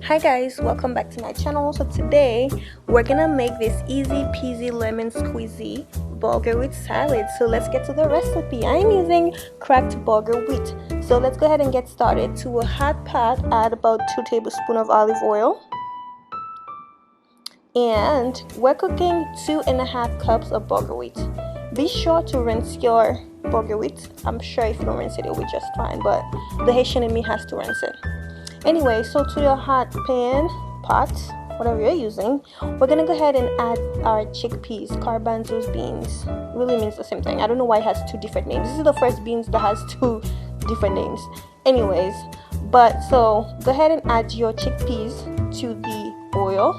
Hi guys, welcome back to my channel. So today we're gonna make this easy peasy lemon squeezy bulgur wheat salad. So let's get to the recipe. I'm using cracked bulgur wheat. So let's go ahead and get started. To a hot pot, add about 2 tablespoons of olive oil. And we're cooking 2.5 cups of bulgur wheat. Be sure to rinse your bulgur wheat. I'm sure if you don't rinse it, it'll be just fine, but the Haitian in me has to rinse it. Anyway, so to your hot pan, pot, whatever you're using, we're gonna go ahead and add our chickpeas, garbanzos beans. Really means the same thing. I don't know why it has 2 different names. This is the first beans that has 2 different names. Anyways, but so go ahead and add your chickpeas to the oil.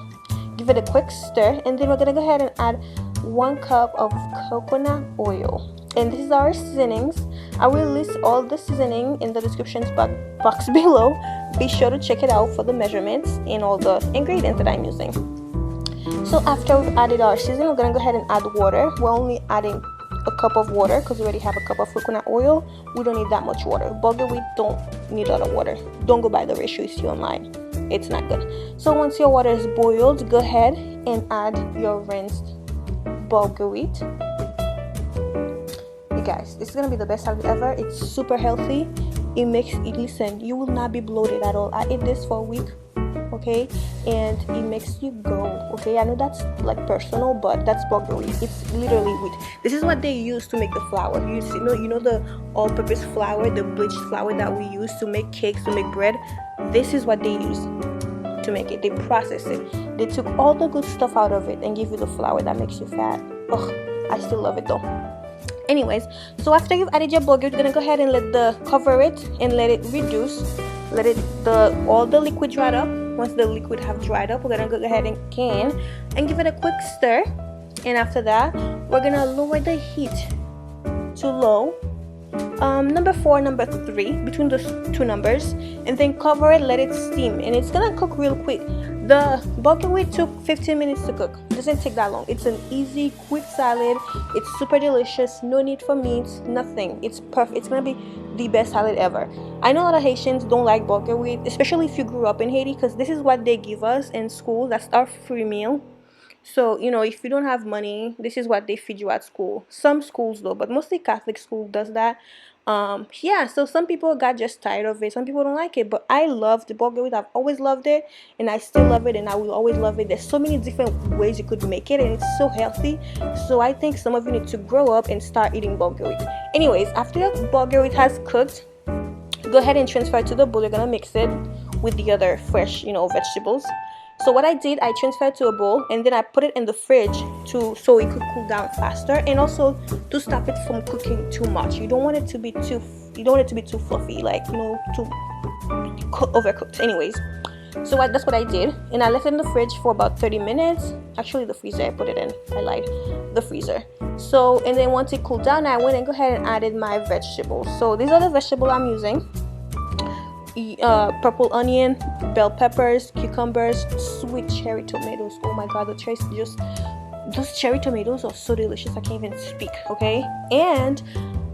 Give it a quick stir, and then we're gonna go ahead and add 1 cup of coconut oil. And this is our seasonings. I will list all the seasoning in the description box below. Be sure to check it out for the measurements and all the ingredients that I'm using. So after we've added our seasoning, we're gonna go ahead and add water. We're only adding a cup of water because we already have a cup of coconut oil. We don't need that much water. Bulgur wheat don't need a lot of water. Don't go by the ratio you see online. It's not good. So once your water is boiled, go ahead and add your rinsed bulgur wheat. You guys, this is gonna be the best salad ever. It's super healthy. It makes it, listen, you will not be bloated at all. I ate this for a week, okay, and it makes you go, okay. I know that's like personal, but that's bulgur wheat. It's literally wheat. This is what they use to make the flour. You know the all-purpose flour, the bleached flour that we use to make cakes, to make bread. This is what they use to make it. They process it. They took all the good stuff out of it and give you the flour that makes you fat. Ugh, I still love it though. Anyways, so after you've added your bulgur, you're gonna go ahead and cover it and let it reduce. Let it all the liquid dry up. Once the liquid have dried up, we're gonna go ahead and can and give it a quick stir. And after that, we're gonna lower the heat to low. Number 4, number 3, between those 2 numbers, and then cover it, let it steam, and it's gonna cook real quick. The bulgur wheat took 15 minutes to cook. It doesn't take that long. It's an easy, quick salad. It's super delicious. No need for meat, nothing. It's perfect. It's gonna be the best salad ever. I know a lot of Haitians don't like bulgur wheat, especially if you grew up in Haiti, because this is what they give us in school. That's our free meal. So, you know, if you don't have money, this is what they feed you at school. Some schools though, but mostly Catholic school does that. Yeah, so some people got just tired of it. Some people don't like it, but I love the bulgur wheat. I've always loved it, and I still love it, and I will always love it. There's so many different ways you could make it, and it's so healthy. So I think some of you need to grow up and start eating bulgur wheat. Anyways, after your bulgur wheat has cooked, go ahead and transfer it to the bowl. You're gonna mix it with the other fresh, vegetables. So what I did, I transferred to a bowl, and then I put it in the fridge so it could cool down faster, and also to stop it from cooking too much. You don't want it to be too fluffy, like too overcooked. Anyways, so that's what I did, and I left it in the fridge for about 30 minutes. Actually, the freezer I put it in. I lied, the freezer. So, and then once it cooled down, I went and go ahead and added my vegetables. So these are the vegetables I'm using. Purple onion, bell peppers, cucumbers, sweet cherry tomatoes. Oh my god, those cherry tomatoes are so delicious. I can't even speak. Okay, and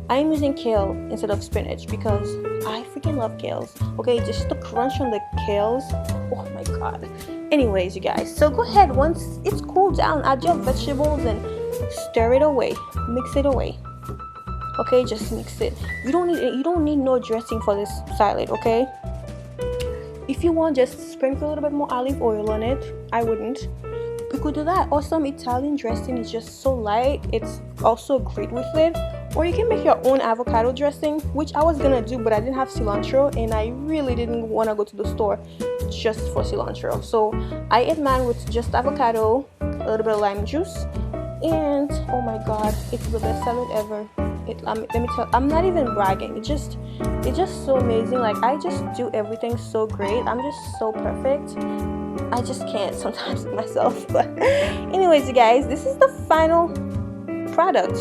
I'm using kale instead of spinach because I freaking love kales. Okay, just the crunch on the kales. Oh my god. Anyways, you guys, so go ahead, once it's cooled down, add your vegetables and stir it away, mix it away. Okay, just mix it. You don't need no dressing for this salad, okay? If you want, just sprinkle a little bit more olive oil on it. I wouldn't. You could do that. Or some Italian dressing is just so light. It's also great with it. Or you can make your own avocado dressing, which I was gonna do, but I didn't have cilantro, and I really didn't want to go to the store just for cilantro. So I ate mine with just avocado, a little bit of lime juice, and oh my god, it's the best salad ever. Let me tell, I'm not even bragging. It's just so amazing. Like, I just do everything so great. I'm just so perfect. I just can't sometimes myself. But anyways, you guys, this is the final product.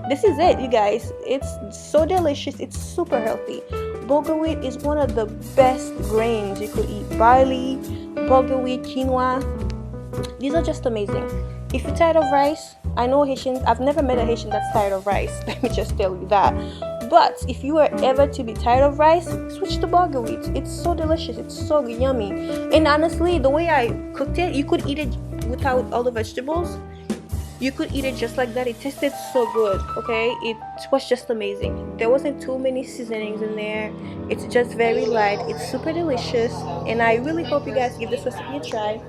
This is it, you guys. It's so delicious. It's super healthy. Bulgur wheat is one of the best grains you could eat. Barley, bulgur wheat, quinoa. These are just amazing. If you're tired of rice, I know Haitians, I've never met a Haitian that's tired of rice. Let me just tell you that. But if you are ever to be tired of rice, switch to bulgur wheat. It's so delicious, it's so yummy. And honestly, the way I cooked it, you could eat it without all the vegetables. You could eat it just like that. It tasted so good, okay? It was just amazing. There wasn't too many seasonings in there. It's just very light. It's super delicious, and I really hope you guys give this recipe a try.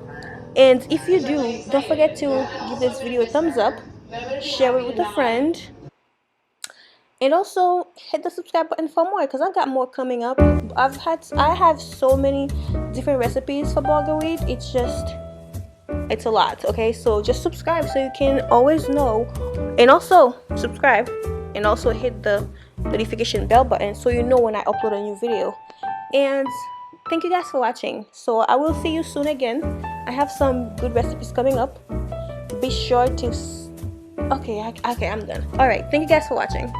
And if you do, don't forget to give this video a thumbs up, share it with a friend, and also hit the subscribe button for more, because I've got more coming up. I have so many different recipes for bulgur wheat. It's a lot, okay? So just subscribe so you can always know, and also subscribe and also hit the notification bell button so you know when I upload a new video. And thank you guys for watching. So I will see you soon again. I have some good recipes coming up. Be sure to okay, I'm done. All right, thank you guys for watching.